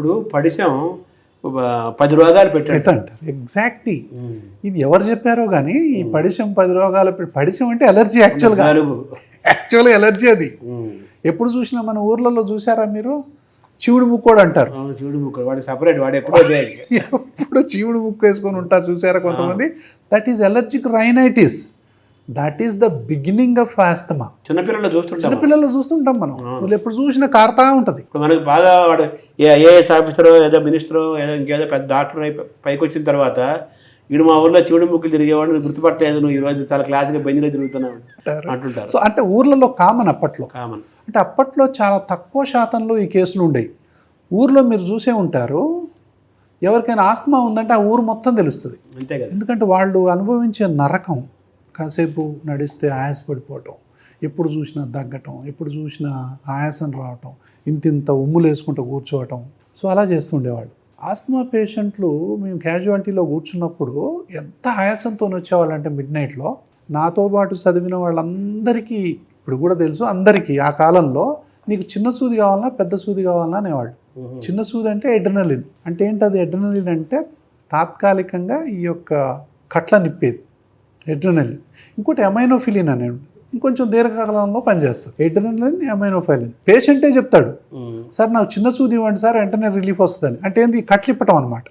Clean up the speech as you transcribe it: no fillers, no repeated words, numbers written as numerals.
ఇప్పుడు పడిశం 10 రోగాలు పెట్టాడు. పెట్టంటారు ఎగ్జాక్ట్లీ. ఇది ఎవరు చెప్పారో కానీ ఈ పడిశం 10 రోగాలు పడిశం అంటే ఎలర్జీ యాక్చువల్గా ఎలర్జీ అది. ఎప్పుడు చూసినా మన ఊర్లలో చూసారా మీరు చీవుడు ముక్కోడు అంటారు. చీవుడు ముక్కోడు వాడు సపరేట్, వాడు ఎప్పుడు చీవుడు ముక్కు వేసుకొని ఉంటారు చూసారా కొంతమంది. That is allergic rhinitis. That is the beginning of asthma. చిన్నపిల్లలు చూస్తుంటాం మనం. వాళ్ళు ఎప్పుడు చూసినా కారుతా ఉంటుంది. ఇప్పుడు మనకి బాగా వాడు ఐఏఎస్ ఆఫీసరో ఏదో మినిస్టరో ఏదో ఇంకేదో పెద్ద డాక్టర్ పైకి వచ్చిన తర్వాత వీడు మా ఊర్లో చీవుడు ముక్కులు తిరిగేవాడు, నువ్వు గుర్తుపట్టలేదు, నువ్వు ఈరోజు చాలా క్లాస్గా బెంజ్లో తిరుగుతున్నావు అంటుంటారు. సో అంటే ఊర్లలో కామన్ అప్పట్లో. కామన్ అంటే అప్పట్లో చాలా తక్కువ శాతంలో ఈ కేసులు ఉండేవి. ఊర్లో మీరు చూసే ఉంటారు, ఎవరికైనా ఆస్తమా ఉందంటే ఆ ఊరు మొత్తం తెలుస్తుంది. అంతే కదా. ఎందుకంటే వాళ్ళు అనుభవించే నరకం. కాసేపు నడిస్తే ఆయాసపడిపోవటం, ఎప్పుడు చూసినా దగ్గటం, ఎప్పుడు చూసినా ఆయాసం రావటం, ఇంత ఉమ్ములు వేసుకుంటూ కూర్చోవటం. సో అలా చేస్తుండేవాళ్ళు. ఆస్తమా పేషెంట్లు మేము క్యాజువాలిటీలో కూర్చున్నప్పుడు ఎంత ఆయాసంతో వచ్చేవాళ్ళంటే మిడ్ నైట్లో నాతో పాటు చదివిన వాళ్ళందరికీ ఇప్పుడు కూడా తెలుసు, అందరికీ ఆ కాలంలో నీకు చిన్న సూది కావాలన్నా పెద్ద సూది కావాలన్నా అనేవాళ్ళు. చిన్న సూది అంటే ఎడ్రినలిన్. అంటే ఏంటది ఎడ్రినలిన్ అంటే తాత్కాలికంగా ఈ యొక్క కట్ల నిప్పేది ఎడ్రినలిన్. ఇంకోటి అమైనోఫిలిన్ అనేది ఇంకొంచెం దీర్ఘకాలంలో పనిచేస్తుంది. ఎడ్రినలిన్ అమైనోఫిలిన్. పేషెంటే చెప్తాడు, సార్ నాకు చిన్న సూది ఇవ్వండి సార్ వెంటనే రిలీఫ్ వస్తుందని. అంటే ఏంది కట్లిప్పటం అనమాట.